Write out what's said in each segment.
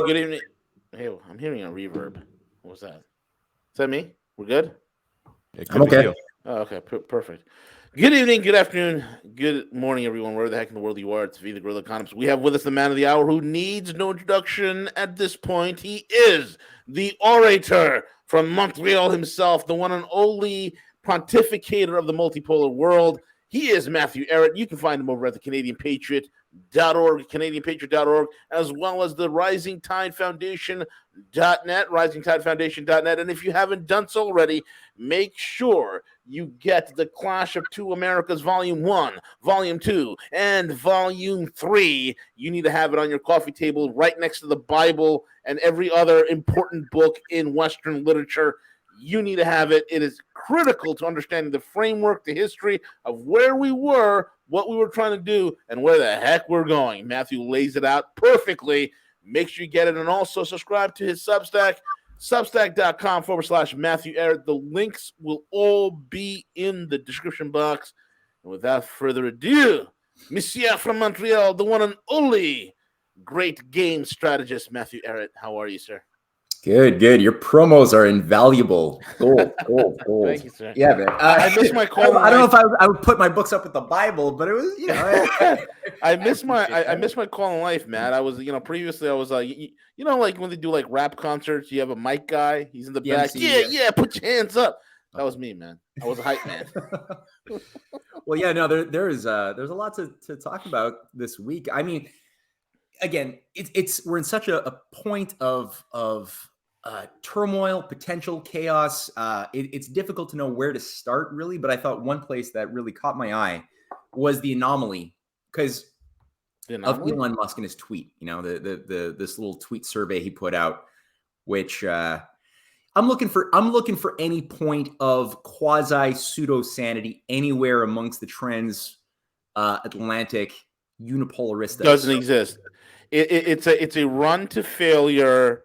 Good evening. Hey, I'm hearing a reverb. What was that? Is that me? We're good? I'm okay. Oh, okay. Perfect. Good evening, good afternoon, good morning, everyone. Where the heck in the world you are, it's V, the Gorilla Economist. We have with us the man of the hour who needs no introduction at this point. He is the orator from Montreal himself, the one and only pontificator of the multipolar world. He is Matthew Ehret. You can find him over at the Canadian Patriot.org, CanadianPatriot.org, as well as the Rising Tide Foundation.net, RisingTideFoundation.net. And if you haven't done so already, make sure you get the Clash of Two Americas Volume 1, Volume 2, and Volume 3. You need to have it on your coffee table right next to the Bible and every other important book in Western literature. You need to have it. It is critical to understanding the framework, the history of where we were, what we were trying to do, and where the heck we're going. Matthew lays it out perfectly. Make sure you get it, and also subscribe to his Substack, substack.com/Matthew Ehret. The links will all be in the description box. And without further ado, Monsieur from Montreal, the one and only great game strategist, Matthew Ehret. How are you, sir? Good. Your promos are invaluable. Gold. Thank you, sir. Yeah, man. I missed my call. I don't know if I would put my books up with the Bible, but it was, I missed my call in life, man. I was, previously I was like when they do like rap concerts, you have a mic guy. He's in the back. Yeah. Put your hands up. That was me, man. I was a hype man. Well, yeah, no, there's a lot to talk about this week. I mean, again, we're in such a point of turmoil, potential chaos. It's difficult to know where to start, really. But I thought one place that really caught my eye was the anomaly, because of Elon Musk and his tweet. This little tweet survey he put out, which I'm looking for any point of quasi pseudo sanity anywhere amongst the transatlantic unipolaristas. Doesn't exist. It's a run to failure.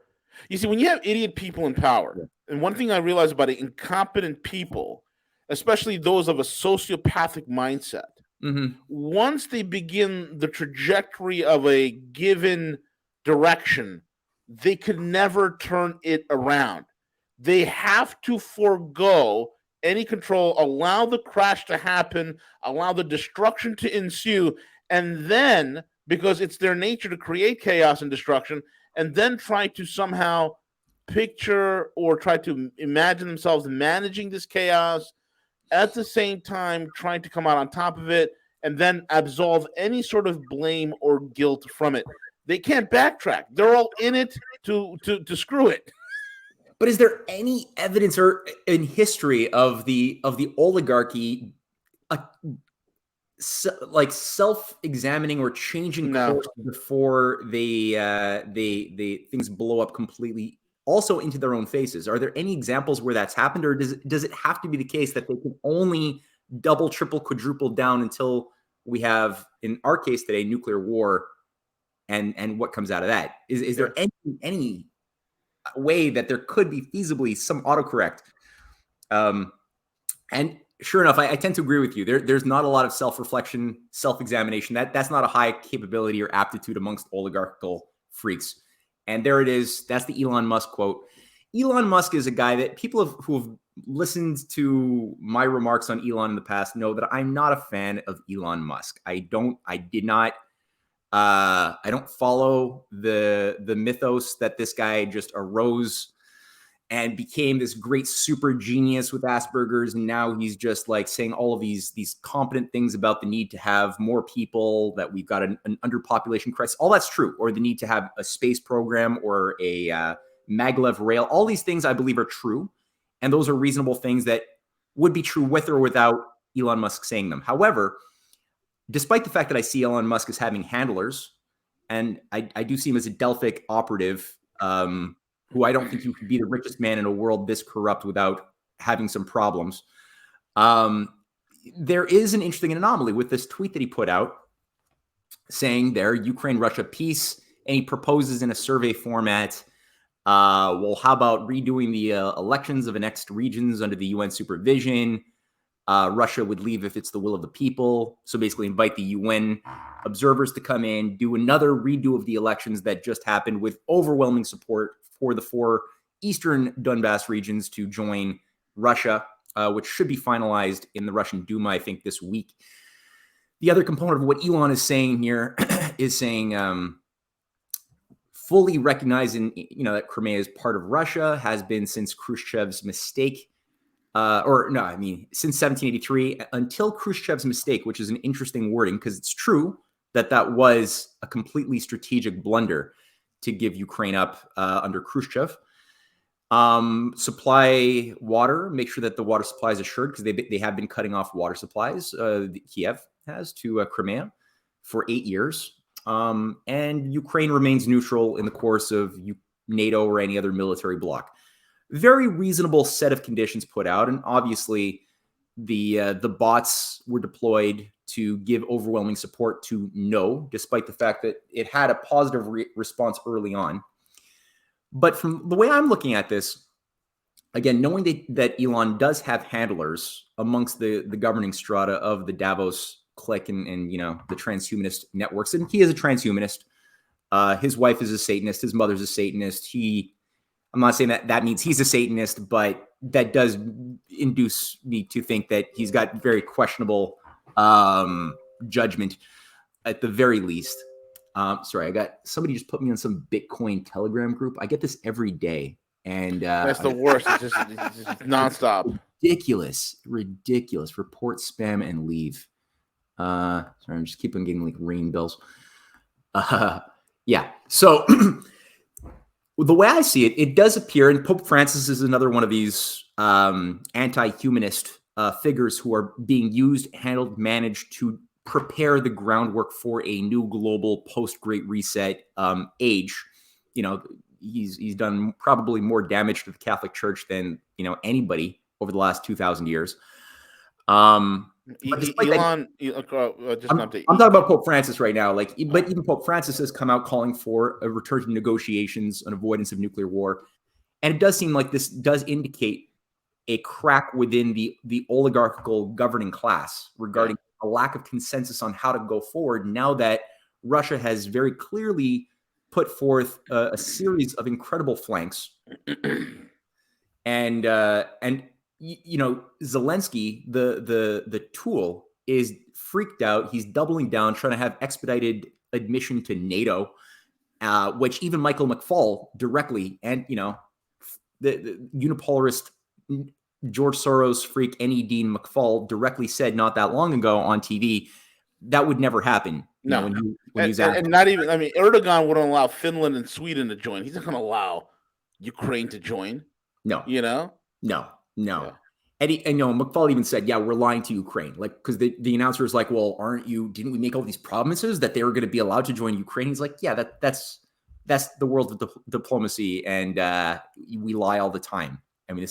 You see, when you have idiot people in power, and one thing I realized about it, incompetent people, especially those of a sociopathic mindset, once they begin the trajectory of a given direction, they could never turn it around. They have to forego any control, allow the crash to happen, allow the destruction to ensue, and then, because it's their nature to create chaos and destruction, and then try to somehow picture or try to imagine themselves managing this chaos, at the same time trying to come out on top of it, and then absolve any sort of blame or guilt from it. They can't backtrack. They're all in it to screw it. But is there any evidence or in history of the oligarchy like self-examining or changing course before they things blow up completely, also into their own faces? Are there any examples where that's happened, or does it have to be the case that they can only double, triple, quadruple down until we have, in our case today, nuclear war, and what comes out of that? Is there any way that there could be feasibly some autocorrect? And sure enough, I tend to agree with you. There's not a lot of self-reflection, self-examination. That's not a high capability or aptitude amongst oligarchical freaks. And there it is. That's the Elon Musk quote. Elon Musk is a guy that people who have listened to my remarks on Elon in the past know that I'm not a fan of Elon Musk. I don't follow the mythos that this guy just arose and became this great super genius with Asperger's, and now he's just like saying all of these competent things about the need to have more people, that we've got an underpopulation crisis. All that's true, or the need to have a space program or a maglev rail. All these things I believe are true, and those are reasonable things that would be true with or without Elon Musk saying them. However, despite the fact that I see Elon Musk as having handlers, and I do see him as a Delphic operative, who I don't think he could be the richest man in a world this corrupt without having some problems. There is an interesting anomaly with this tweet that he put out saying there, Ukraine-Russia peace, and he proposes in a survey format, well, how about redoing the elections of annexed regions under the UN supervision? Russia would leave if it's the will of the people. So basically invite the UN observers to come in, do another redo of the elections that just happened with overwhelming support for the 4 eastern Donbass regions to join Russia, which should be finalized in the Russian Duma, I think, this week. The other component of what Elon is saying here is saying fully recognizing, that Crimea is part of Russia, has been since Khrushchev's mistake. Since 1783, until Khrushchev's mistake, which is an interesting wording because it's true that was a completely strategic blunder to give Ukraine up under Khrushchev. Supply water, make sure that the water supply is assured because they have been cutting off water supplies. Kiev has to Crimea for 8 years. And Ukraine remains neutral in the course of NATO or any other military bloc. Very reasonable set of conditions put out, and obviously the bots were deployed to give overwhelming support to no, despite the fact that it had a positive response early on. But from the way I'm looking at this, again, knowing that Elon does have handlers amongst the governing strata of the Davos clique and the transhumanist networks, and he is a transhumanist. His wife is a Satanist. His mother's a Satanist. I'm not saying that means he's a Satanist, but that does induce me to think that he's got very questionable judgment at the very least. Sorry, I got somebody just put me on some Bitcoin Telegram group. I get this every day, and that's the worst. It's just nonstop. Ridiculous. Report spam and leave. Sorry, I'm just keeping getting like rain bills. Yeah. So the way I see it, it does appear, and Pope Francis is another one of these anti-humanist figures who are being used, handled, managed to prepare the groundwork for a new global post-Great Reset age. He's done probably more damage to the Catholic Church than anybody over the last 2,000 years. Elon, I'm talking about Pope Francis right now. But even Pope Francis has come out calling for a return to negotiations, an avoidance of nuclear war, and it does seem like this does indicate a crack within the oligarchical governing class regarding a lack of consensus on how to go forward. Now that Russia has very clearly put forth a series of incredible flanks, and Zelensky, the tool, is freaked out. He's doubling down, trying to have expedited admission to NATO, which even Michael McFaul directly, and the unipolarist George Soros freak Dean McFaul directly said not that long ago on TV that would never happen. No, and not even. I mean, Erdogan wouldn't allow Finland and Sweden to join. He's not going to allow Ukraine to join. No. No. Yeah. And McFaul even said, "Yeah, we're lying to Ukraine." Like, because the announcer is like, "Well, didn't we make all these promises that they were going to be allowed to join Ukraine?" He's like, "Yeah, that's the world of diplomacy, and we lie all the time." I mean,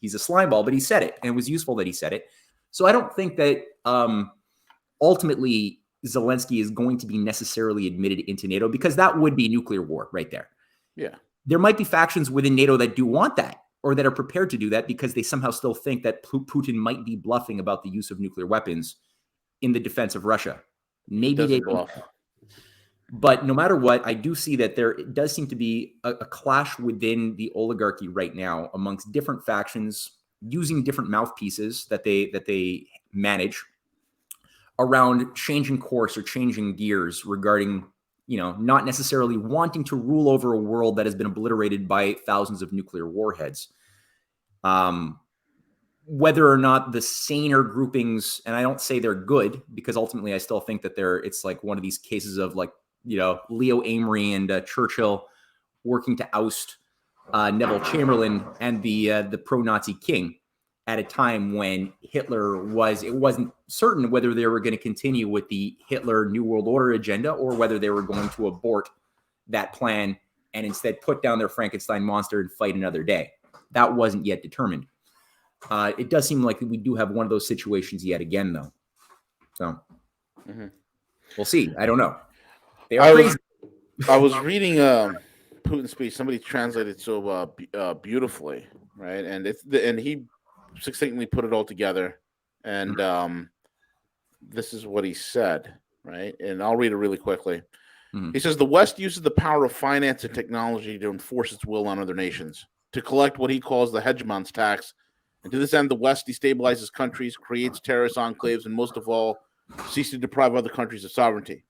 he's a slime ball, but he said it, and it was useful that he said it. So I don't think that ultimately Zelensky is going to be necessarily admitted into NATO, because that would be nuclear war right there. Yeah. There might be factions within NATO that do want that, or that are prepared to do that because they somehow still think that Putin might be bluffing about the use of nuclear weapons in the defense of Russia. Maybe they bluff. But no matter what, I do see that there does seem to be a clash within the oligarchy right now amongst different factions using different mouthpieces that they manage around changing course or changing gears regarding, not necessarily wanting to rule over a world that has been obliterated by thousands of nuclear warheads. Whether or not the saner groupings, and I don't say they're good, because ultimately I still think that it's like one of these cases of like, Leo Amory and Churchill working to oust Neville Chamberlain and the pro-Nazi king at a time when it wasn't certain whether they were going to continue with the Hitler New World Order agenda or whether they were going to abort that plan and instead put down their Frankenstein monster and fight another day. That wasn't yet determined. It does seem like we do have one of those situations yet again, though. So We'll see. I don't know. I was reading Putin's speech. Somebody translated so beautifully, right? And he succinctly put it all together. And this is what he said, right? And I'll read it really quickly. Mhm. He says the West uses the power of finance and technology to enforce its will on other nations, to collect what he calls the hegemon's tax. And to this end, the West destabilizes countries, creates terrorist enclaves, and most of all, seeks to deprive other countries of sovereignty.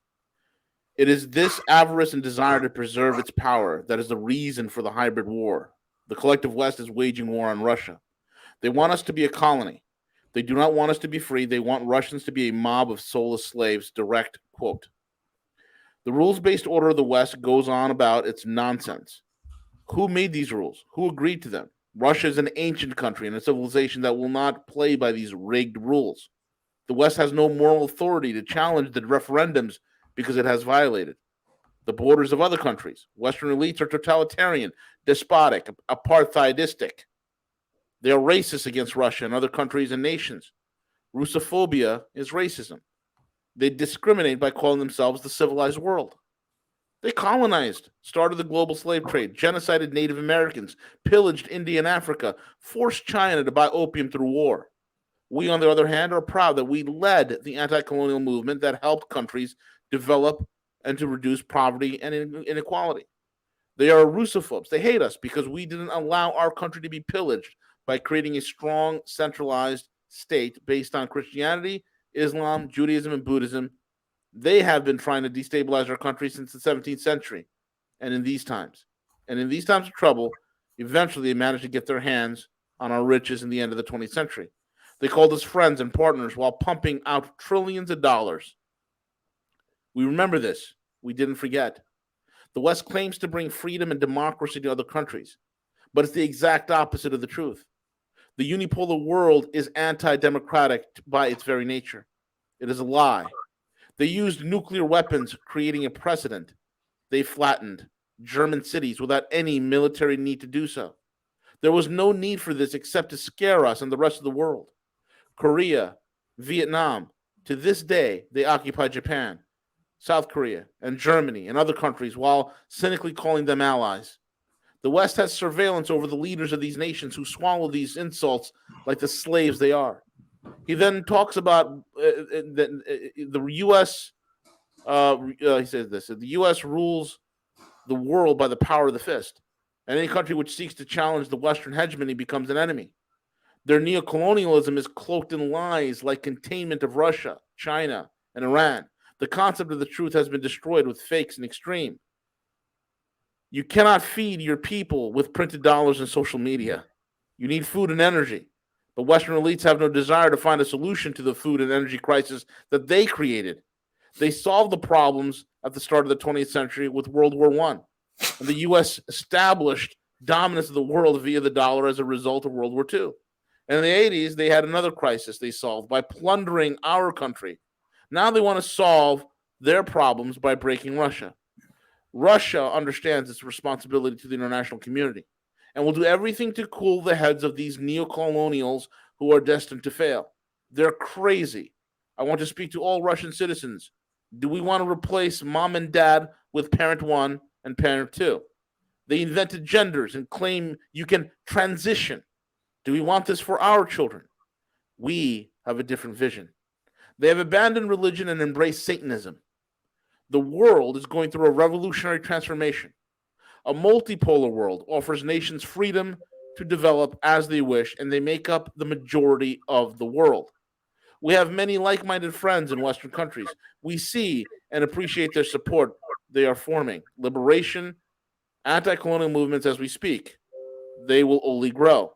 It is this avarice and desire to preserve its power that is the reason for the hybrid war. The collective West is waging war on Russia. They want us to be a colony. They do not want us to be free. They want Russians to be a mob of soulless slaves. Direct quote. The rules based order of the West goes on about its nonsense. Who made these rules? Who agreed to them? Russia is an ancient country and a civilization that will not play by these rigged rules. The West has no moral authority to challenge the referendums because it has violated the borders of other countries. Western elites are totalitarian, despotic, apartheidistic. They are racist against Russia and other countries and nations. Russophobia is racism. They discriminate by calling themselves the civilized world. They colonized, started the global slave trade, genocided Native Americans, pillaged India and Africa, forced China to buy opium through war. We, on the other hand, are proud that we led the anti colonial movement that helped countries develop and to reduce poverty and inequality. They are Russophobes. They hate us because we didn't allow our country to be pillaged by creating a strong, centralized state based on Christianity, Islam, Judaism, and Buddhism. They have been trying to destabilize our country since the 17th century. And in these times, of trouble, eventually they managed to get their hands on our riches in the end of the 20th century. They called us friends and partners while pumping out trillions of dollars. We remember this. We didn't forget. The West claims to bring freedom and democracy to other countries, but it's the exact opposite of the truth. The unipolar world is anti democratic by its very nature. It is a lie. They used nuclear weapons, creating a precedent. They flattened German cities without any military need to do so. There was no need for this except to scare us and the rest of the world. Korea, Vietnam, to this day, they occupy Japan, South Korea, and Germany and other countries while cynically calling them allies. The West has surveillance over the leaders of these nations who swallow these insults like the slaves they are. He then talks about the U.S. He says this: the U.S. rules the world by the power of the fist, and any country which seeks to challenge the Western hegemony becomes an enemy. Their neocolonialism is cloaked in lies like containment of Russia, China, and Iran. The concept of the truth has been destroyed with fakes and extreme. You cannot feed your people with printed dollars and social media. You need food and energy. But Western elites have no desire to find a solution to the food and energy crisis that they created. They solved the problems at the start of the 20th century with World War I. And the U.S. established dominance of the world via the dollar as a result of World War II. And in the 80s, they had another crisis they solved by plundering our country. Now they want to solve their problems by breaking Russia. Russia understands its responsibility to the international community and will do everything to cool the heads of these neocolonials who are destined to fail. They're crazy. I want to speak to all Russian citizens. Do we want to replace mom and dad with parent one and parent two? They invented genders and claim you can transition. Do we want this for our children? We have a different vision. They have abandoned religion and embraced Satanism. The world is going through a revolutionary transformation. A multipolar world offers nations freedom to develop as they wish, and they make up the majority of the world. We have many like minded friends in Western countries. We see and appreciate their support they are forming. Liberation, anti colonial movements as we speak. They will only grow.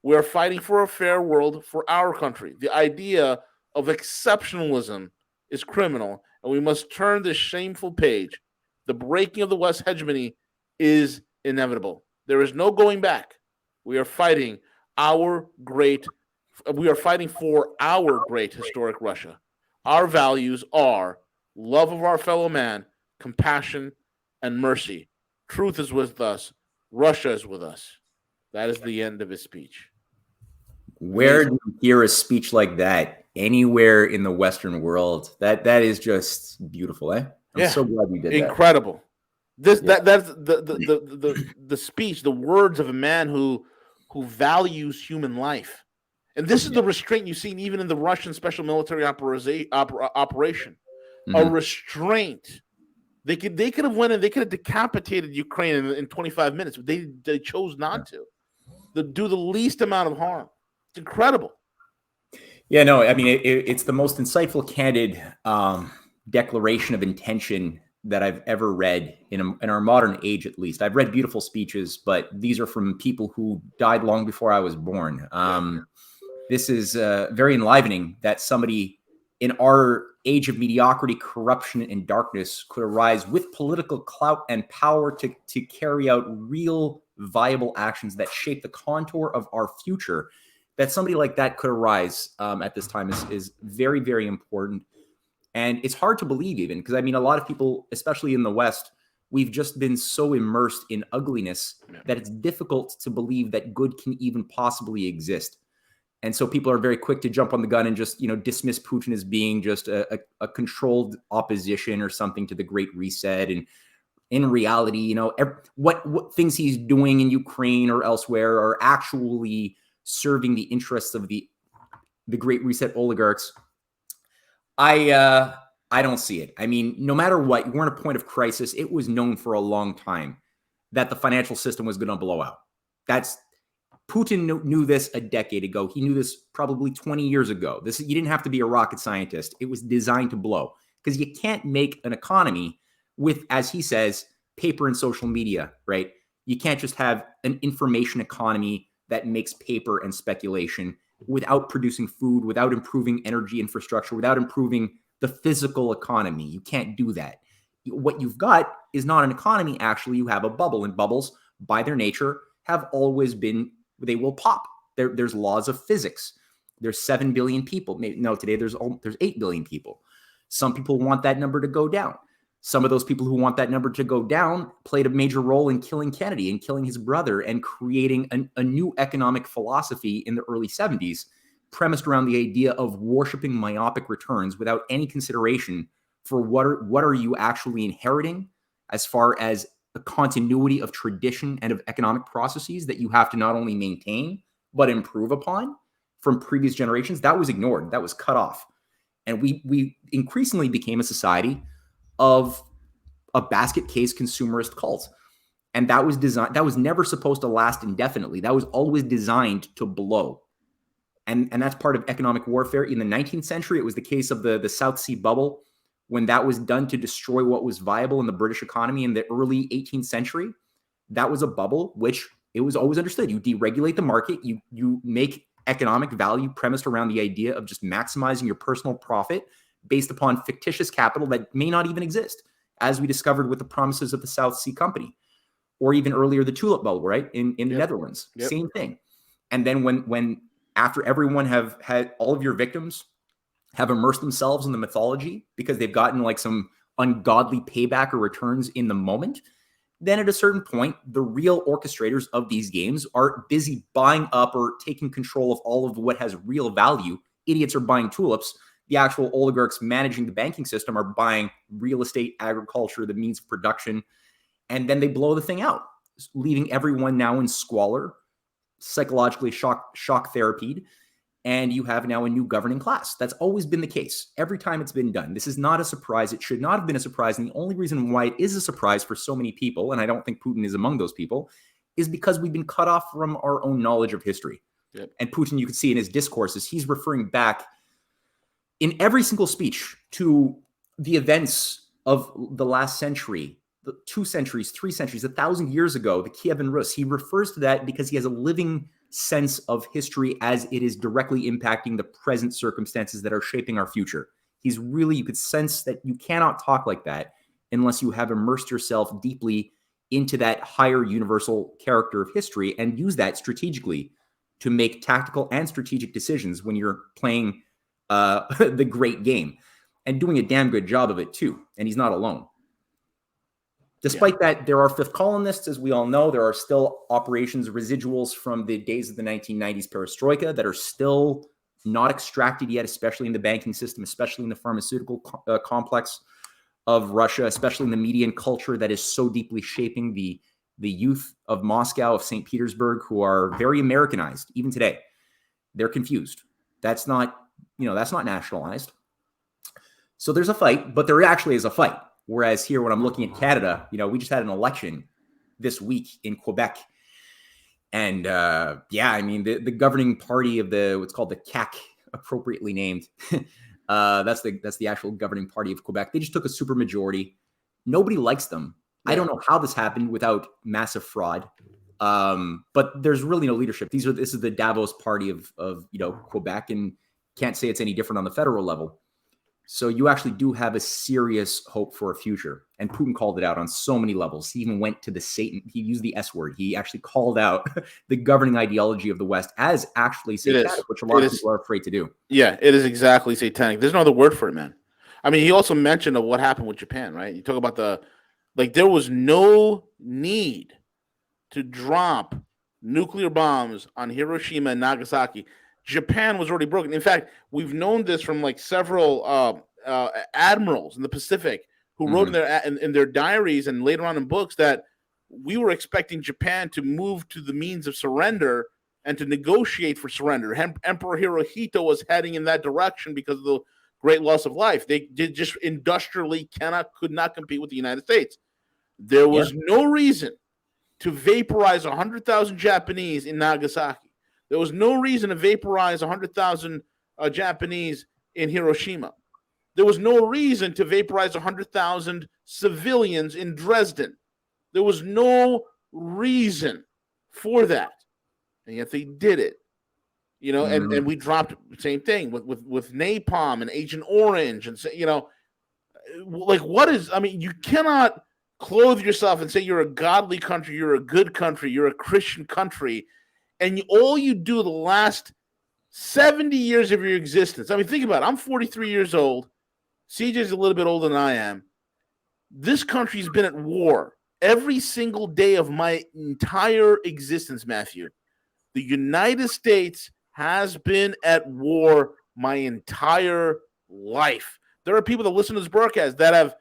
We are fighting for a fair world for our country. The idea of exceptionalism is criminal, and we must turn this shameful page. The breaking of the West hegemony is inevitable. There is no going back. We are fighting our great we are fighting for our great historic Russia. Our values are love of our fellow man, compassion, and mercy. Truth is with us. Russia is with us. That is the end of his speech. Where Amazing. do you hear a speech like that anywhere in the Western world? That is just beautiful, eh? I'm so glad you did Incredible. This Yeah. that's the speech, the words of a man who values human life And this is the restraint you've seen even in the Russian special military operation. A Mm-hmm. restraint. They could have went and they could have decapitated Ukraine in 25 minutes, but they chose not to. They do the least amount of harm. It's incredible. Yeah, no, I mean, it's the most insightful, candid declaration of intention that I've ever read in our modern age, at least. I've read beautiful speeches, but these are from people who died long before I was born. This is very enlivening that somebody in our age of mediocrity, corruption, and darkness could arise with political clout and power to carry out real, viable actions that shape the contour of our future. That somebody like that could arise at this time is very, very important. And it's hard to believe, even because, I mean, a lot of people, especially in the West, we've just been so immersed in ugliness that it's difficult to believe that good can even possibly exist. And so people are very quick to jump on the gun and just, dismiss Putin as being just a controlled opposition or something to the Great Reset. And in reality, what things he's doing in Ukraine or elsewhere are actually serving the interests of the Great Reset oligarchs. I don't see it. I mean, no matter what, we're in a point of crisis. It was known for a long time that the financial system was going to blow out. Putin knew this a decade ago. He knew this probably 20 years ago. You didn't have to be a rocket scientist. It was designed to blow, because you can't make an economy with, as he says, paper and social media, right? You can't just have an information economy that makes paper and speculation without producing food, without improving energy infrastructure, without improving the physical economy. You can't do that. What you've got is not an economy. Actually, you have a bubble, and bubbles, by their nature, have always been, they will pop. There's laws of physics. There's 7 billion people. No, today there's 8 billion people. Some people want that number to go down. Some of those people who want that number to go down played a major role in killing Kennedy and killing his brother and creating a new economic philosophy in the early 70s, premised around the idea of worshiping myopic returns without any consideration for what are you actually inheriting as far as a continuity of tradition and of economic processes that you have to not only maintain, but improve upon from previous generations. That was ignored. That was cut off. And we increasingly became a society of a basket case consumerist cult. And that was never supposed to last indefinitely. That was always designed to blow. And that's part of economic warfare. In the 19th century, it was the case of the South Sea bubble, when that was done to destroy what was viable in the British economy in the early 18th century. That was a bubble, which it was always understood. You deregulate the market, you make economic value premised around the idea of just maximizing your personal profit based upon fictitious capital that may not even exist, as we discovered with the promises of the South Sea Company, or even earlier the tulip bubble, right, in the Netherlands. Same thing. And then when after everyone have had, all of your victims have immersed themselves in the mythology because they've gotten like some ungodly payback or returns in the moment, then at a certain point, the real orchestrators of these games are busy buying up or taking control of all of what has real value. Idiots are buying tulips. The actual oligarchs managing the banking system are buying real estate, agriculture, the means of production, and then they blow the thing out, leaving everyone now in squalor, psychologically shock therapied, and you have now a new governing class. That's always been the case every time it's been done. This is not a surprise. It should not have been a surprise, and the only reason why it is a surprise for so many people, and I don't think Putin is among those people, is because we've been cut off from our own knowledge of history. Yep. And Putin, you can see in his discourses, he's referring back in every single speech to the events of the last century, the 2 centuries, 3 centuries, 1,000 years ago, the Kievan Rus. He refers to that because he has a living sense of history as it is directly impacting the present circumstances that are shaping our future. He's really, you could sense that you cannot talk like that unless you have immersed yourself deeply into that higher universal character of history and use that strategically to make tactical and strategic decisions when you're playing the great game, and doing a damn good job of it too. And he's not alone. Despite that, there are fifth columnists, as we all know. There are still operations, residuals from the days of the 1990s perestroika that are still not extracted yet, especially in the banking system, especially in the pharmaceutical complex of Russia, especially in the media and culture that is so deeply shaping the youth of Moscow, of St. Petersburg, who are very Americanized even today. They're confused. That's not nationalized. So there's a fight, but there actually is a fight. Whereas here, when I'm looking at Canada, we just had an election this week in Quebec. And the governing party of what's called the CAQ, appropriately named, that's the actual governing party of Quebec. They just took a super majority. Nobody likes them. Yeah. I don't know how this happened without massive fraud. But there's really no leadership. This is the Davos party of Quebec, and can't say it's any different on the federal level. So you actually do have a serious hope for a future. And Putin called it out on so many levels. He even went to he used the S word. He actually called out the governing ideology of the West as actually satanic, which a lot of people are afraid to do. Yeah, it is exactly satanic. There's no other word for it, man. I mean, he also mentioned what happened with Japan, right? You talk about there was no need to drop nuclear bombs on Hiroshima and Nagasaki. Japan was already broken. In fact, we've known this from several admirals in the Pacific who wrote in their diaries and later on in books that we were expecting Japan to move to the means of surrender and to negotiate for surrender. Emperor Hirohito was heading in that direction because of the great loss of life. They just industrially could not compete with the United States. There was no reason to vaporize 100,000 Japanese in Nagasaki. There was no reason to vaporize 100,000 Japanese in Hiroshima. There was no reason to vaporize 100,000 civilians in Dresden. There was no reason for that. And yet they did it. And we dropped the same thing with napalm and Agent Orange. And, you cannot clothe yourself and say you're a godly country, you're a good country, you're a Christian country, and all you do the last 70 years of your existence. I mean, think about it. I'm 43 years old. CJ's a little bit older than I am. This country's been at war every single day of my entire existence, Matthew. The United States has been at war my entire life. There are people that listen to this broadcast that have,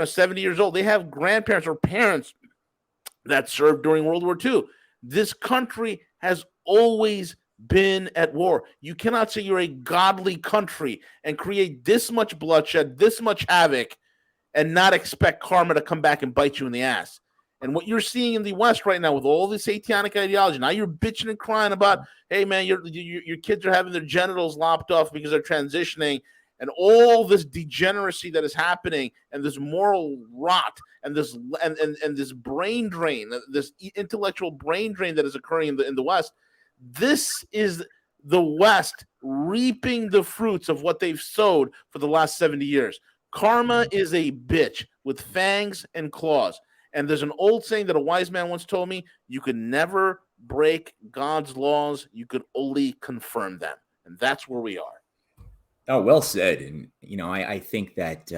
70 years old. They have grandparents or parents that served during World War II. This country has always been at war. You cannot say you're a godly country and create this much bloodshed, this much havoc, and not expect karma to come back and bite you in the ass. And what you're seeing in the West right now with all this satanic ideology, now you're bitching and crying about, hey, man, your kids are having their genitals lopped off because they're transitioning, and all this degeneracy that is happening, and this moral rot, and this and this brain drain, this intellectual brain drain that is occurring in the West. This is the West reaping the fruits of what they've sowed for the last 70 years. Karma is a bitch with fangs and claws. And there's an old saying that a wise man once told me: you could never break God's laws, you could only confirm them. And that's where we are. Oh, well said. And, I think that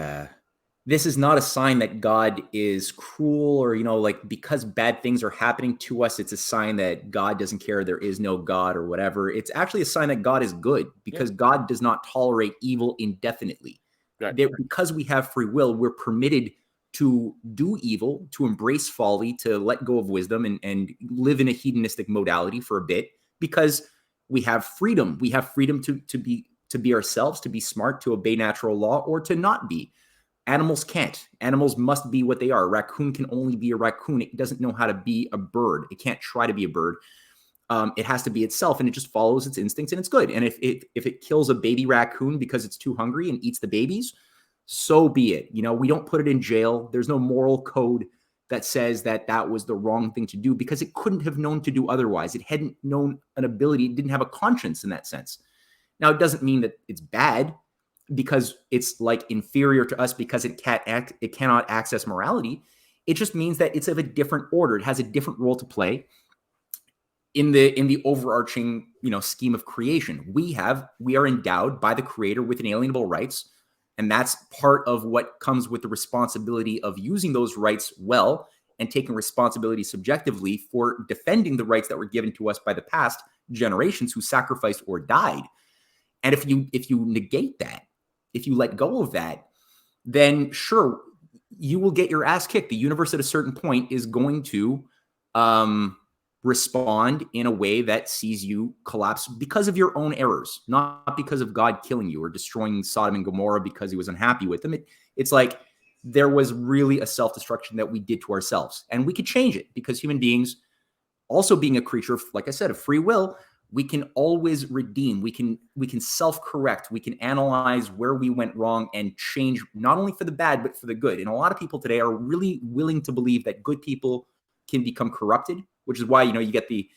this is not a sign that God is cruel or, because bad things are happening to us, it's a sign that God doesn't care, there is no God or whatever. It's actually a sign that God is good because God does not tolerate evil indefinitely. Right. Because we have free will, we're permitted to do evil, to embrace folly, to let go of wisdom and live in a hedonistic modality for a bit because we have freedom. We have freedom to be ourselves, to be smart, to obey natural law, or to not be. Animals can't. Animals must be what they are. A raccoon can only be a raccoon. It doesn't know how to be a bird. It can't try to be a bird. It has to be itself, and it just follows its instincts, and it's good. And if it kills a baby raccoon because it's too hungry and eats the babies, so be it. We don't put it in jail. There's no moral code that says that was the wrong thing to do because it couldn't have known to do otherwise. It hadn't known an ability. It didn't have a conscience in that sense. Now, it doesn't mean that it's bad because it's inferior to us because it cannot access morality. It just means that it's of a different order. It has a different role to play in the overarching, scheme of creation. We are endowed by the Creator with inalienable rights, and that's part of what comes with the responsibility of using those rights well and taking responsibility subjectively for defending the rights that were given to us by the past generations who sacrificed or died. And if you negate that, if you let go of that, then sure, you will get your ass kicked. The universe at a certain point is going to respond in a way that sees you collapse because of your own errors, not because of God killing you or destroying Sodom and Gomorrah because he was unhappy with them. It's like there was really a self-destruction that we did to ourselves, and we could change it because human beings, also being a creature, like I said, of free will, we can always redeem. We can self-correct. We can analyze where we went wrong and change, not only for the bad, but for the good. And a lot of people today are really willing to believe that good people can become corrupted, which is why, you get the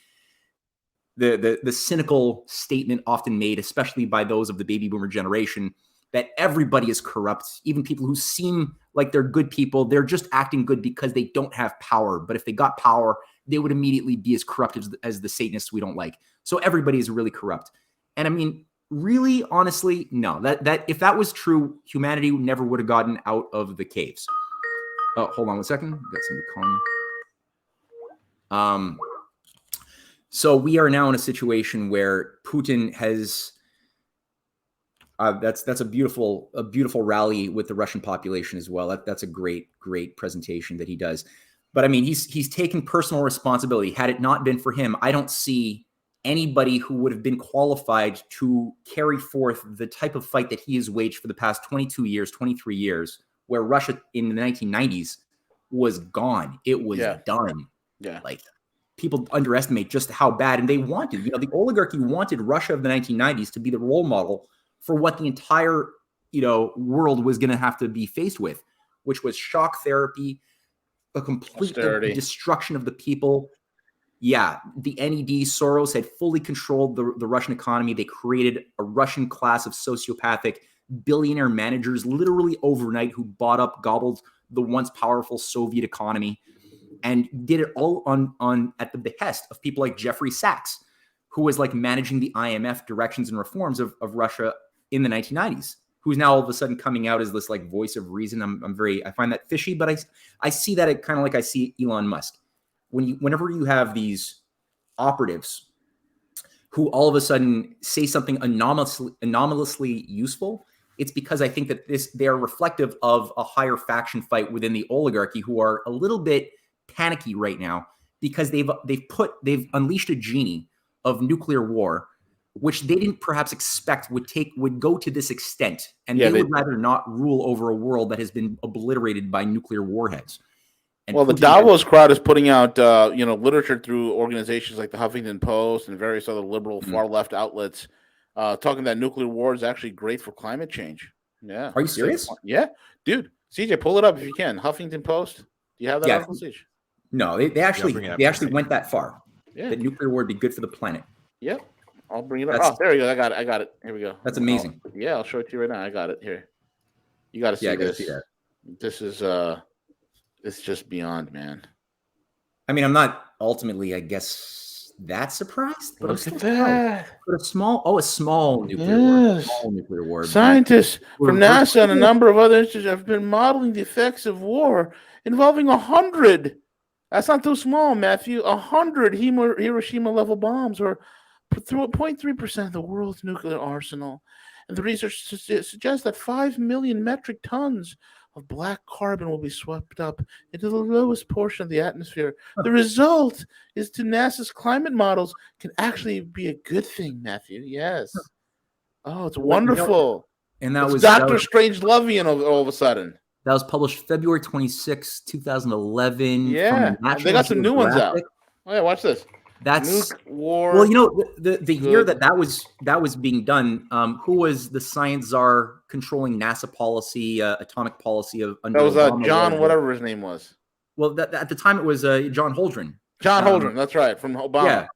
cynical statement often made, especially by those of the baby boomer generation, that everybody is corrupt. Even people who seem like they're good people, they're just acting good because they don't have power. But if they got power, they would immediately be as corrupt as the Satanists we don't like. So everybody is really corrupt. And I mean, really, honestly, no. That if that was true, humanity never would have gotten out of the caves. Oh, hold on 1 second. Got somebody calling me. So we are now in a situation where Putin has. That's a beautiful rally with the Russian population as well. That's a great presentation that he does. But I mean, he's taken personal responsibility. Had it not been for him, I don't see anybody who would have been qualified to carry forth the type of fight that he has waged for the past 22 years, 23 years, where Russia in the 1990s was gone. It was done. Yeah. Like, people underestimate just how bad, and they wanted, the oligarchy wanted Russia of the 1990s to be the role model for what the entire, world was going to have to be faced with, which was shock therapy, a complete destruction of the people. Yeah, the NED, Soros had fully controlled the Russian economy. They created a Russian class of sociopathic billionaire managers literally overnight who gobbled the once powerful Soviet economy, and did it all on at the behest of people like Jeffrey Sachs, who was like managing the IMF directions and reforms of Russia in the 1990s, who's now all of a sudden coming out as this like voice of reason. I find that fishy, but I see that kind of like I see Elon Musk. Whenever you have these operatives who all of a sudden say something anomalously useful, it's because I think that they are reflective of a higher faction fight within the oligarchy, who are a little bit panicky right now because they've unleashed a genie of nuclear war, which they didn't perhaps expect would go to this extent. And they would rather not rule over a world that has been obliterated by nuclear warheads. And the Davos crowd is putting out, literature through organizations like the Huffington Post and various other liberal far left outlets, talking that nuclear war is actually great for climate change. Yeah. Are you serious? Yeah, dude. CJ, pull it up if you can. Huffington Post. Do you have that article, CJ? No, they actually went that far. Yeah. That nuclear war would be good for the planet. Yep. I'll bring it up. There you go. I got it. Here we go. That's amazing. I'll show it to you right now. I got it here. You got to see this. See that. This is it's just beyond, man. I mean, I'm not ultimately, I guess, that surprised. But look at that. But a small nuclear war. Small nuclear war. Scientists from NASA and a number of other institutes have been modeling the effects of war involving 100. That's not too small, Matthew. 100 Hiroshima-level bombs, or 0.3% of the world's nuclear arsenal. And the research suggests that 5 million metric tons of black carbon will be swept up into the lowest portion of the atmosphere. The result is to NASA's climate models can actually be a good thing, Matthew. Yes. Oh, it's wonderful. And that was Dr. Strangelovian all of a sudden. That was published February 26, 2011. Yeah, they got some new ones out. Oh yeah, watch this. That's Nuke war. Well, the year that was being done. Who was the science czar controlling NASA policy, atomic policy of? That was John, whatever his name was. Well, at the time it was John Holdren. John Holdren, that's right, from Obama.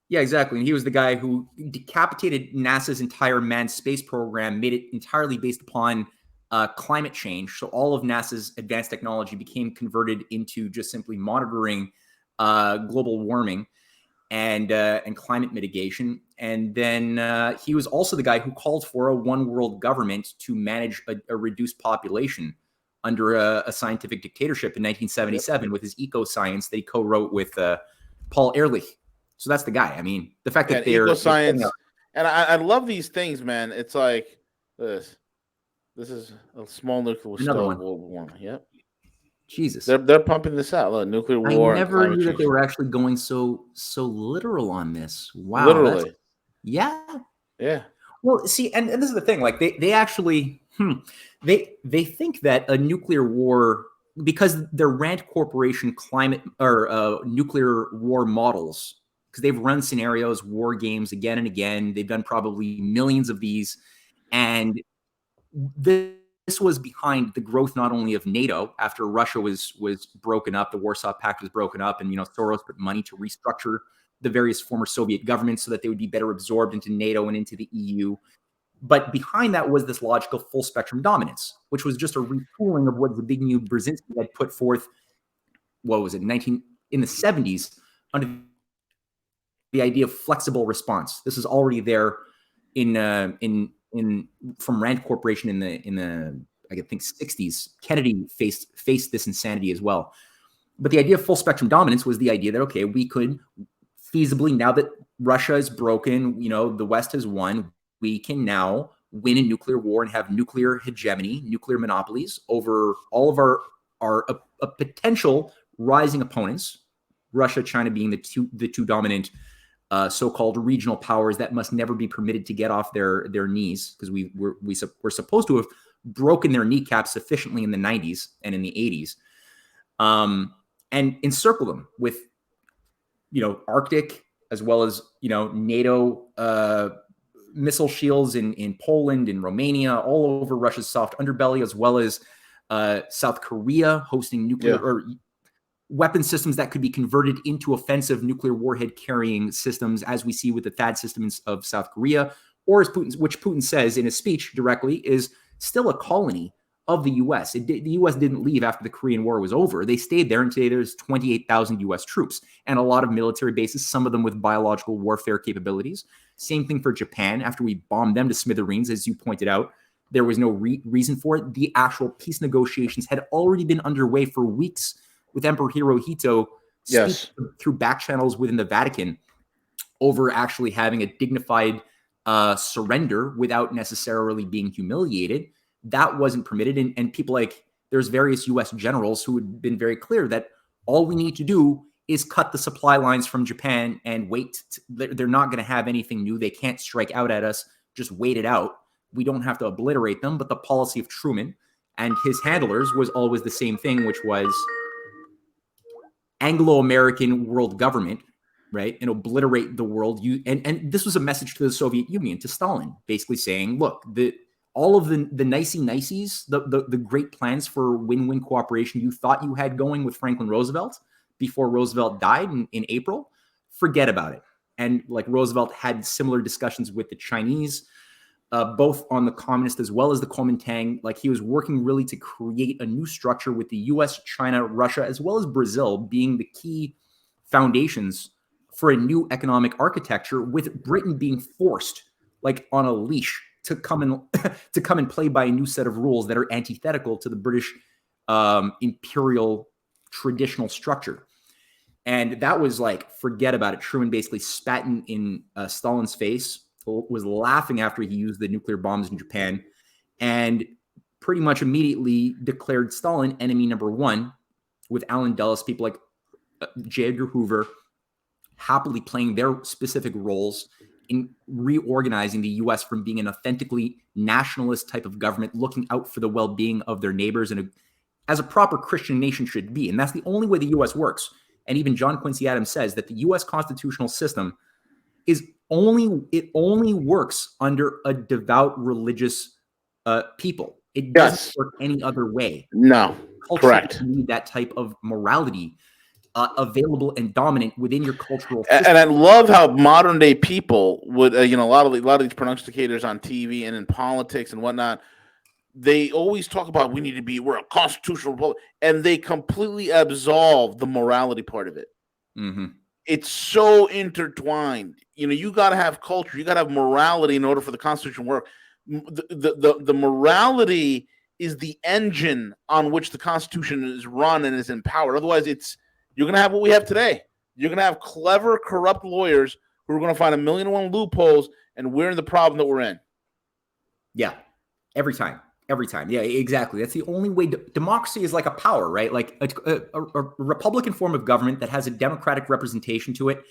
Yeah, exactly. And he was the guy who decapitated NASA's entire manned space program, made it entirely based upon climate change. So all of NASA's advanced technology became converted into just simply monitoring global warming and climate mitigation. And then he was also the guy who called for a one world government to manage a reduced population under a scientific dictatorship in 1977 with his eco-science that he co-wrote with Paul Ehrlich. So that's the guy. I mean, the fact that they're eco-science, and I love these things, man. It's like this. This is a small nuclear global warming. Yep. Jesus. They're pumping this out. Look, nuclear I war and never climate knew that change. they were actually going so literal on this. Wow, that's Literally. yeah. Yeah. Well, see, and this is the thing. Like they actually they think that a nuclear war, because their Rand Corporation climate or nuclear war models, because they've run scenarios, war games again and again. They've done probably millions of these, and this was behind the growth not only of NATO after Russia was broken up, the Warsaw Pact was broken up, and Soros put money to restructure the various former Soviet governments so that they would be better absorbed into NATO and into the EU. But behind that was this logical full spectrum dominance, which was just a retooling of what Zbigniew Brzezinski had put forth. What was it, in the 70s, under the idea of flexible response. This is already there in from Rand Corporation in the I think 60s. Kennedy faced this insanity as well. But the idea of full spectrum dominance was the idea that, okay, we could feasibly, now that Russia is broken, the West has won, we can now win a nuclear war and have nuclear hegemony, nuclear monopolies over all of our potential rising opponents, Russia, China being the two dominant so-called regional powers that must never be permitted to get off their knees, because we're supposed to have broken their kneecaps sufficiently in the 90s and in the 80s, and encircle them with Arctic as well as NATO missile shields in Poland, in Romania, all over Russia's soft underbelly, as well as South Korea hosting nuclear or weapon systems that could be converted into offensive nuclear warhead carrying systems, as we see with the THAAD systems of South Korea, or as which Putin says in his speech directly, is still a colony of the U.S. The U.S. didn't leave after the Korean War was over. They stayed there, and today there's 28,000 U.S. troops and a lot of military bases, some of them with biological warfare capabilities. Same thing for Japan. After we bombed them to smithereens, as you pointed out, there was no reason for it. The actual peace negotiations had already been underway for weeks, with Emperor Hirohito speaking through back channels within the Vatican over actually having a dignified surrender without necessarily being humiliated. That wasn't permitted. And people like, there's various U.S. generals who had been very clear that all we need to do is cut the supply lines from Japan and wait. They're not going to have anything new. They can't strike out at us. Just wait it out. We don't have to obliterate them. But the policy of Truman and his handlers was always the same thing, which was Anglo-American world government, right? And obliterate the world. And this was a message to the Soviet Union, to Stalin, basically saying, look, all of the nicey-niceys, the great plans for win-win cooperation you thought you had going with Franklin Roosevelt before Roosevelt died in April, forget about it. And like Roosevelt had similar discussions with the Chinese, both on the communist as well as the Kuomintang. Like he was working really to create a new structure with the US, China, Russia, as well as Brazil being the key foundations for a new economic architecture, with Britain being forced like on a leash to come and play by a new set of rules that are antithetical to the British imperial traditional structure. And that was like, forget about it. Truman basically spat in Stalin's face, was laughing after he used the nuclear bombs in Japan, and pretty much immediately declared Stalin enemy number one, with Allen Dulles, people like J. Edgar Hoover happily playing their specific roles in reorganizing the U.S. from being an authentically nationalist type of government, looking out for the well-being of their neighbors, and as a proper Christian nation should be. And that's the only way the U.S. works. And even John Quincy Adams says that the U.S. constitutional system only works under a devout religious people. It doesn't work any other way. No, correct. You need that type of morality available and dominant within your cultural system. And I love how modern day people would, a lot of these prognosticators on TV and in politics and whatnot, they always talk about we're a constitutional republic, and they completely absolve the morality part of it. Mm-hmm. It's so intertwined. You got to have culture, you got to have morality in order for the Constitution to work. The morality is the engine on which the Constitution is run and is empowered. Otherwise, you're going to have what we have today. You're going to have clever, corrupt lawyers who are going to find 1,000,001 loopholes, and we're in the problem that we're in. Yeah, every time. Every time. Yeah, exactly. That's the only way. Democracy is like a power, right? Like a Republican form of government that has a democratic representation to it.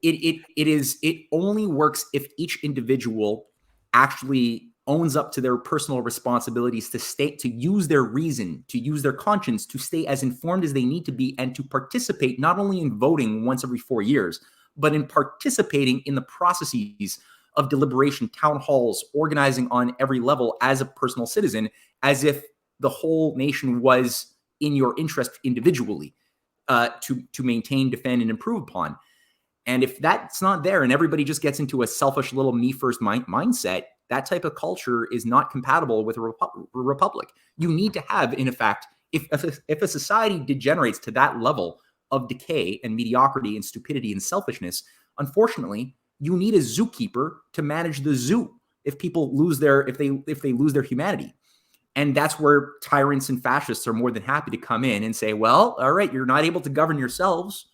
It only works if each individual actually owns up to their personal responsibilities to use their reason, to use their conscience, to stay as informed as they need to be, and to participate not only in voting once every 4 years, but in participating in the processes of deliberation, town halls, organizing on every level as a personal citizen, as if the whole nation was in your interest individually, to maintain, defend, and improve upon. And if that's not there and everybody just gets into a selfish little me first mindset, that type of culture is not compatible with a republic. You need to have, in effect, if a society degenerates to that level of decay and mediocrity and stupidity and selfishness, unfortunately, you need a zookeeper to manage the zoo if people lose if they lose their humanity. And that's where tyrants and fascists are more than happy to come in and say, well, all right, you're not able to govern yourselves.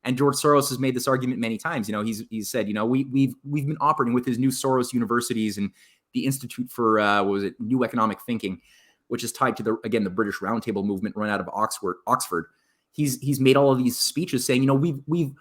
And George Soros has made this argument many times. He's said, we've been operating with his new Soros universities and the Institute for New Economic Thinking, which is tied to the British Roundtable movement run out of Oxford. He's made all of these speeches saying, we've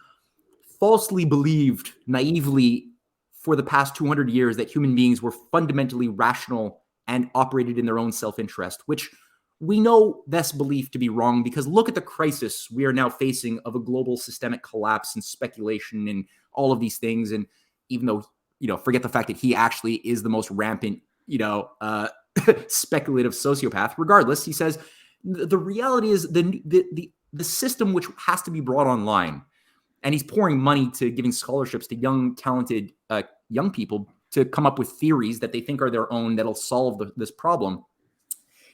falsely believed naively for the past 200 years that human beings were fundamentally rational and operated in their own self-interest, which we know this belief to be wrong, because look at the crisis we are now facing of a global systemic collapse and speculation and all of these things. And even though, forget the fact that he actually is the most rampant, speculative sociopath, regardless, he says the reality is the system which has to be brought online. And he's pouring money to giving scholarships to young, talented young people to come up with theories that they think are their own that'll solve this problem,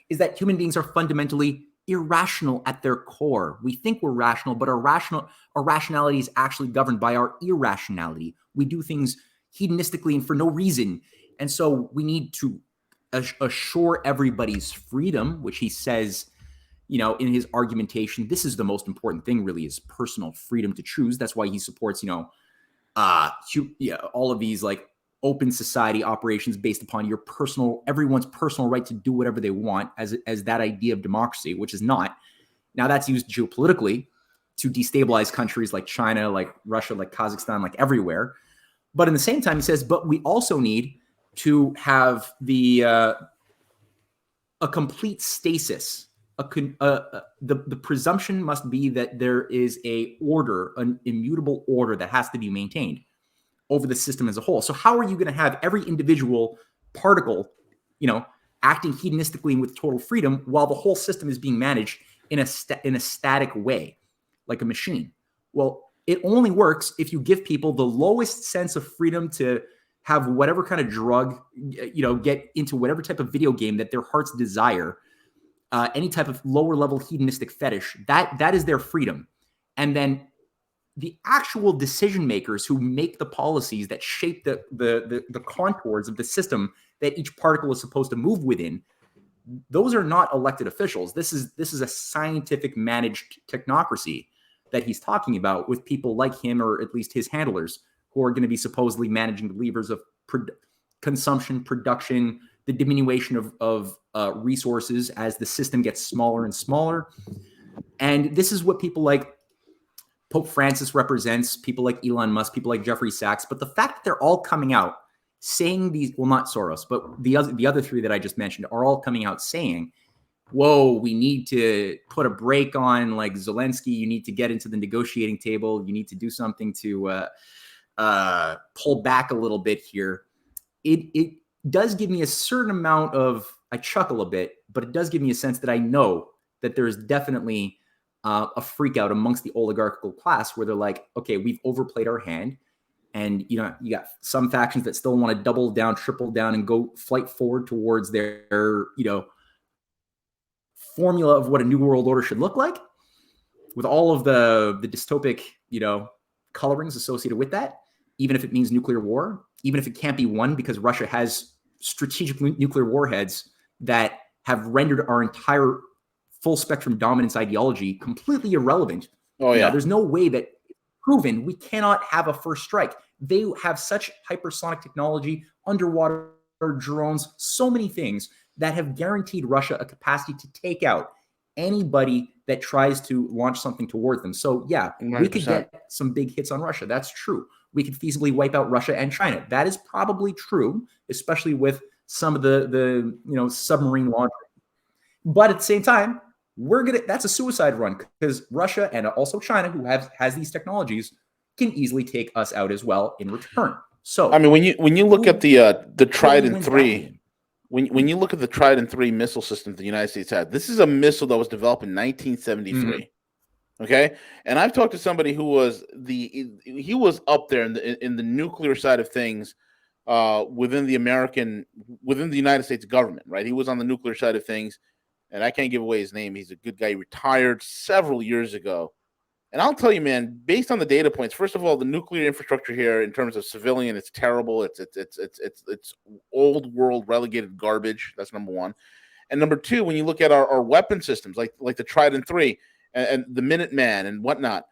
is that human beings are fundamentally irrational at their core. We think we're rational, but our rationality is actually governed by our irrationality. We do things hedonistically and for no reason. And so we need to assure everybody's freedom, which he says, in his argumentation, this is the most important thing really, is personal freedom to choose. That's why he supports, all of these like open society operations based upon everyone's personal right to do whatever they want, as that idea of democracy, which is not. Now that's used geopolitically to destabilize countries like China, like Russia, like Kazakhstan, like everywhere. But in the same time, he says, but we also need to have a complete stasis. The presumption must be that there is an immutable order that has to be maintained over the system as a whole. So how are you going to have every individual particle, acting hedonistically and with total freedom while the whole system is being managed in a static way, like a machine? Well, it only works if you give people the lowest sense of freedom to have whatever kind of drug, get into whatever type of video game that their hearts desire, any type of lower level hedonistic fetish. That is their freedom. And then the actual decision makers who make the policies that shape the contours of the system that each particle is supposed to move within, those are not elected officials. This is a scientific managed technocracy that he's talking about, with people like him, or at least his handlers, who are going to be supposedly managing the levers of consumption, production, the diminution of resources as the system gets smaller and smaller. And this is what people like Pope Francis represents, people like Elon Musk, people like Jeffrey Sachs. But the fact that they're all coming out saying these, well, not Soros, but the other three that I just mentioned are all coming out saying, whoa, we need to put a break on like Zelensky. You need to get into the negotiating table. You need to do something to pull back a little bit here. It does give me a certain amount of, I chuckle a bit, but it does give me a sense that I know that there is definitely a freak out amongst the oligarchical class where they're like, okay, we've overplayed our hand. And, you got some factions that still want to double down, triple down, and go flight forward towards their, formula of what a new world order should look like, with all of the dystopic, colorings associated with that, even if it means nuclear war, even if it can't be won because Russia has strategic nuclear warheads that have rendered our entire full spectrum dominance ideology completely irrelevant. Oh, yeah. There's no way that proven we cannot have a first strike. They have such hypersonic technology, underwater drones, so many things that have guaranteed Russia a capacity to take out anybody that tries to launch something toward them. So yeah, 100%. we could get some big hits on Russia. That's true. We could feasibly wipe out Russia and China. That is probably true, especially with some of the submarine launching. But at the same time, that's a suicide run, because Russia and also China, who has these technologies, can easily take us out as well in return. So I mean, when you look at the Trident wins that 3, game? when you look at the Trident 3 missile system the United States had, this is a missile that was developed in 1973. Okay, and I've talked to somebody who was he was up there in the nuclear side of things within the United States government, right? He was on the nuclear side of things, and I can't give away his name. He's a good guy. He retired several years ago. And I'll tell you, man, based on the data points, first of all, the nuclear infrastructure here in terms of civilian, it's terrible. It's old world relegated garbage. That's number one. And number two, when you look at our weapon systems, like the Trident 3 and the Minuteman and whatnot,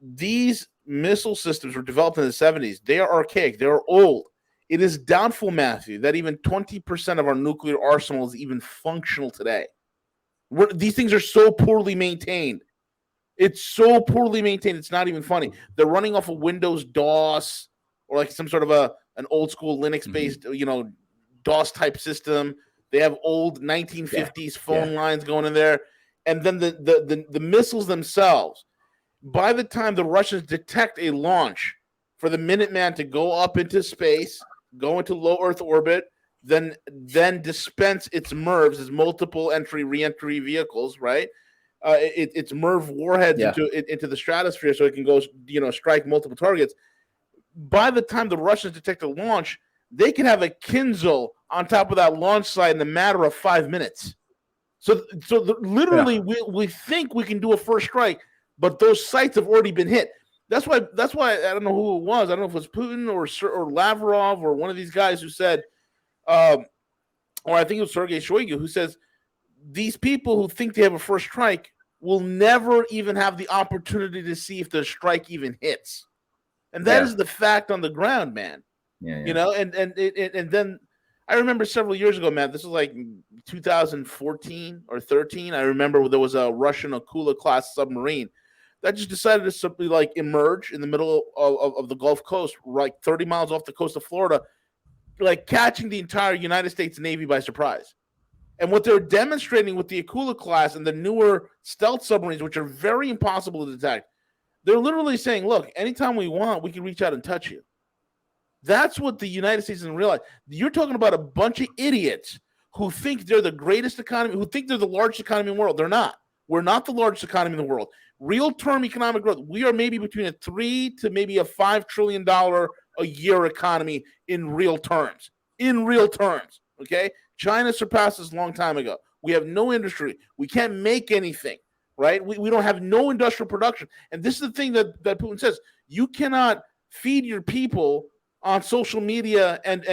these missile systems were developed in the 70s. They are archaic. They are old. It is doubtful, Matthew, that even 20% of our nuclear arsenal is even functional today. These things are so poorly maintained. It's so poorly maintained. It's not even funny. They're running off of Windows DOS or like some sort of an old school Linux-based, DOS type system. They have old 1950s phone lines going in there. And then the missiles themselves, by the time the Russians detect a launch for the Minuteman to go up into space, go into low Earth orbit, then dispense its MIRVs, its multiple entry reentry vehicles, right? It's MIRV warheads into the stratosphere so it can go, strike multiple targets. By the time the Russians detect a launch, they can have a Kinzhal on top of that launch site in a matter of 5 minutes. So literally, we think we can do a first strike, but those sites have already been hit. That's why I don't know who it was. I don't know if it was Putin or Lavrov or one of these guys who said, or I think it was Sergei Shoigu, who says these people who think they have a first strike will never even have the opportunity to see if the strike even hits. And that is the fact on the ground, man. And then I remember several years ago, man, this was like 2014 or 13. I remember there was a Russian Akula class submarine that just decided to simply like emerge in the middle of the Gulf Coast, like 30 miles off the coast of Florida, like catching the entire United States Navy by surprise. And what they're demonstrating with the Akula class and the newer stealth submarines, which are very impossible to detect, they're literally saying, look, anytime we want, we can reach out and touch you. That's what the United States doesn't realize. You're talking about a bunch of idiots who think they're the greatest economy, who think they're the largest economy in the world. They're not. We're not the largest economy in the world. Real term economic growth, we are maybe between a $3 to maybe a $5 trillion a year economy in real terms. In real terms, okay? China surpassed us a long time ago. We have no industry. We can't make anything, right? We don't have no industrial production. And this is the thing that Putin says. You cannot feed your people on social media and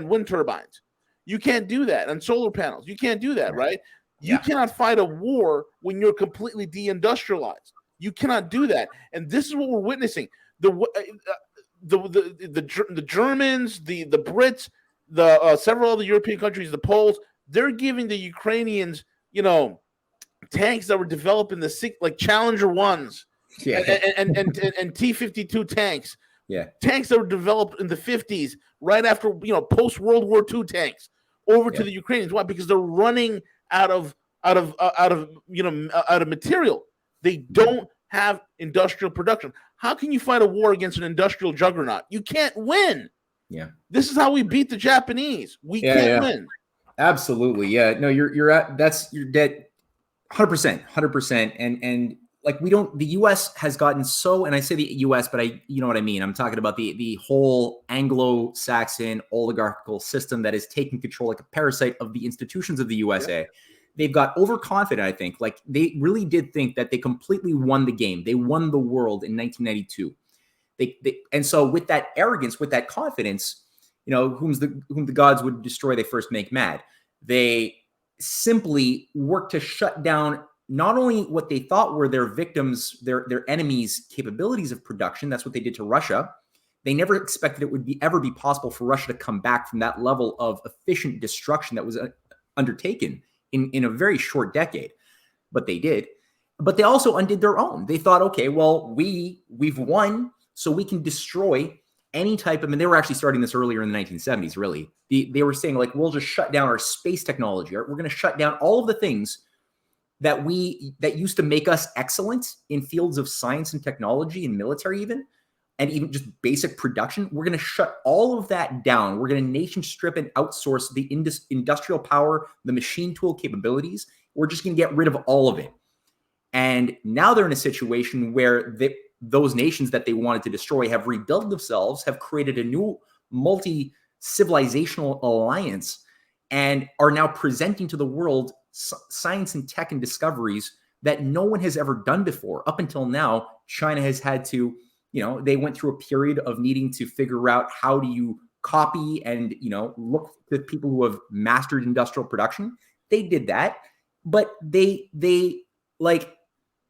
wind turbines. You can't do that. And solar panels. You can't do that, right? You cannot fight a war when you're completely de-industrialized. You cannot do that. And this is what we're witnessing. The Germans, the Brits, several other European countries, the Poles, they're giving the Ukrainians, tanks that were developed in like Challenger 1s and T-52 tanks. Tanks that were developed in the 50s, right after, post World War II tanks over to the Ukrainians. Why? Because they're running out of material. They don't have industrial production. How can you fight a war against an industrial juggernaut? You can't win. Yeah. This is how we beat the Japanese. We can't win. Absolutely. Yeah. No, you're dead 100%. And like the US has gotten so, and I say the US, but you know what I mean? I'm talking about the whole Anglo-Saxon oligarchical system that is taking control like a parasite of the institutions of the USA. Yeah. They've got overconfident, I think. Like they really did think that they completely won the game. They won the world in 1992. And so with that arrogance, with that confidence, whom the gods would destroy, they first make mad. They simply work to shut down not only what they thought were their victims, their enemies' capabilities of production. That's what they did to Russia. They never expected it would ever be possible for Russia to come back from that level of efficient destruction that was undertaken in a very short decade. But they did. But they also undid their own. They thought, okay, well, we've won, so we can destroy any type of, and they were actually starting this earlier in the 1970s, really. They were saying, like, we'll just shut down our space technology. We're going to shut down all of the things that used to make us excellent in fields of science and technology and military even, and even just basic production. We're going to shut all of that down. We're going to nation strip and outsource the industrial power, the machine tool capabilities. We're just going to get rid of all of it. And now they're in a situation where those nations that they wanted to destroy have rebuilt themselves, have created a new multi-civilizational alliance, and are now presenting to the world science and tech and discoveries that no one has ever done before. Up until now, China has had to, they went through a period of needing to figure out how do you copy and, look to people who have mastered industrial production. They did that, but they like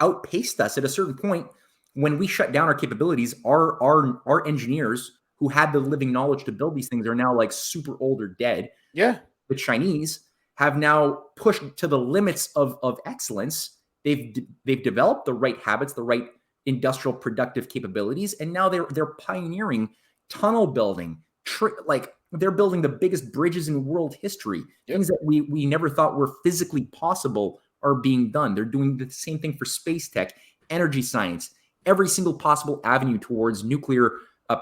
outpaced us at a certain point. When we shut down our capabilities, our engineers who had the living knowledge to build these things are now like super old or dead. Yeah. The Chinese have now pushed to the limits of excellence. They've developed the right habits, the right industrial productive capabilities, and now they're pioneering tunnel building. Like they're building the biggest bridges in world history. Yep. Things that we never thought were physically possible are being done. They're doing the same thing for space tech, energy science. Every single possible avenue towards nuclear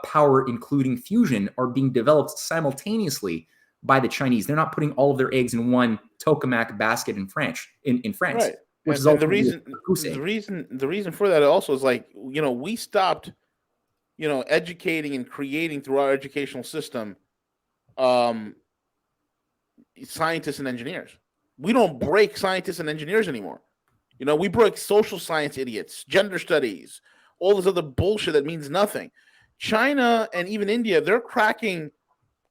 power, including fusion, are being developed simultaneously by the Chinese. They're not putting all of their eggs in one tokamak basket in France. Right. Which is the reason for that also is like, we stopped, educating and creating through our educational system, scientists and engineers. We don't break scientists and engineers anymore. We break social science idiots, gender studies, all this other bullshit that means nothing. China and even India, they're cracking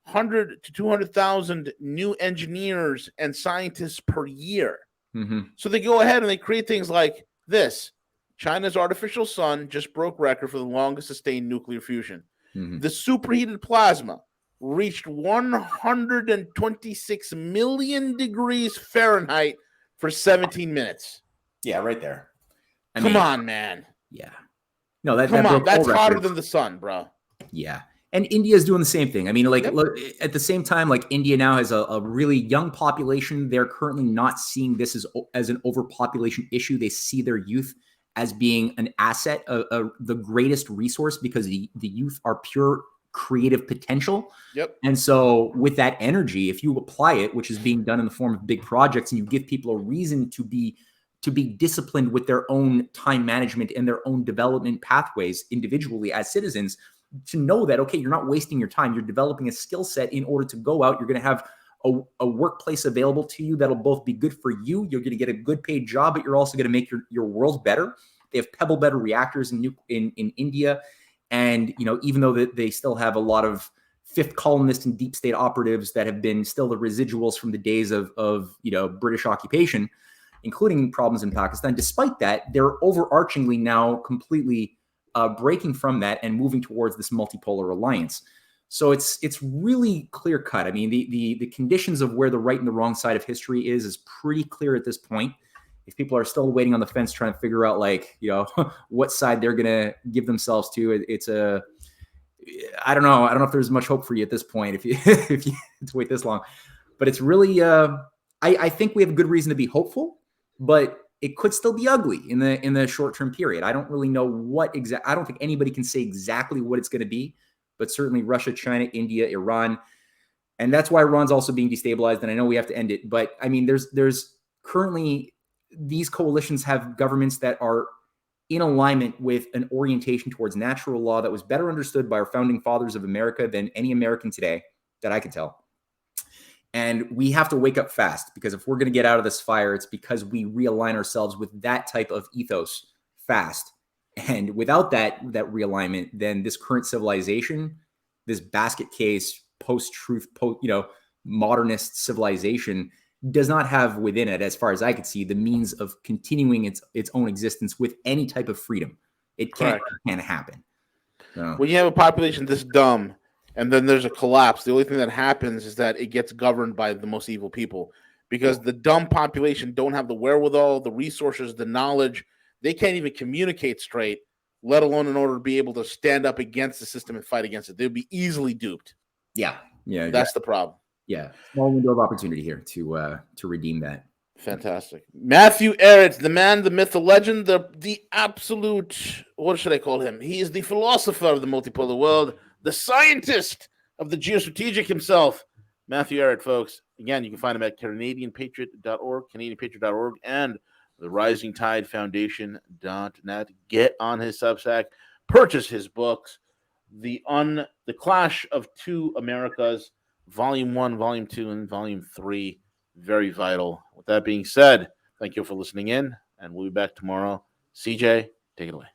100 to 200,000 new engineers and scientists per year. Mm-hmm. So they go ahead and they create things like this. China's artificial sun just broke record for the longest sustained nuclear fusion. Mm-hmm. The superheated plasma reached 126 million degrees Fahrenheit for 17 minutes. Yeah, right there. Come on, man. Yeah. No, that's hotter than the sun, bro. Yeah. And India is doing the same thing. I mean, like, look, at the same time, like India now has a really young population. They're currently not seeing this as an overpopulation issue. They see their youth as being an asset, the greatest resource, because the youth are pure creative potential. Yep. And so with that energy, if you apply it, which is being done in the form of big projects, and you give people a reason to be disciplined with their own time management and their own development pathways individually as citizens, to know that, okay, you're not wasting your time. You're developing a skill set in order to go out. You're going to have a workplace available to you that'll both be good for you. You're going to get a good paid job, but you're also going to make your world better. They have pebble better reactors in India. And, even though they still have a lot of fifth columnist and deep state operatives that have been still the residuals from the days of British occupation, including problems in Pakistan, despite that, they're overarchingly now completely breaking from that and moving towards this multipolar alliance. So it's really clear cut. I mean, the conditions of where the right and the wrong side of history is pretty clear at this point. If people are still waiting on the fence trying to figure out, like, what side they're going to give themselves to, I don't know. I don't know if there's much hope for you at this point if you have to wait this long. But it's really, I think we have a good reason to be hopeful, but it could still be ugly in the short-term period. I don't really know I don't think anybody can say exactly what it's going to be, but certainly Russia, China, India, Iran. And that's why Iran's also being destabilized. And I know we have to end it, but I mean, there's currently, these coalitions have governments that are in alignment with an orientation towards natural law that was better understood by our founding fathers of America than any American today that I can tell. And we have to wake up fast, because if we're going to get out of this fire, it's because we realign ourselves with that type of ethos fast. And without that realignment, then this current civilization, this basket case, post-truth, modernist civilization does not have within it, as far as I could see, the means of continuing its own existence with any type of freedom. It can't happen. No. When you have a population this dumb and then there's a collapse, the only thing that happens is that it gets governed by the most evil people, because the dumb population don't have the wherewithal, the resources, the knowledge. They can't even communicate straight, let alone in order to be able to stand up against the system and fight against it. They'd be easily duped. Yeah. Yeah. That's the problem. Yeah. Small window of opportunity here to redeem that. Fantastic. Matthew Ehret, the man, the myth, the legend, the absolute, what should I call him? He is the philosopher of the multipolar world, the scientist of the geostrategic himself. Matthew Ehret, folks. Again, you can find him at CanadianPatriot.org, CanadianPatriot.org, and the RisingTideFoundation.net. Get on his Substack, purchase his books, the Clash of Two Americas, Volume 1, Volume 2, and Volume 3. Very vital. With that being said, thank you for listening in, and we'll be back tomorrow. CJ, take it away.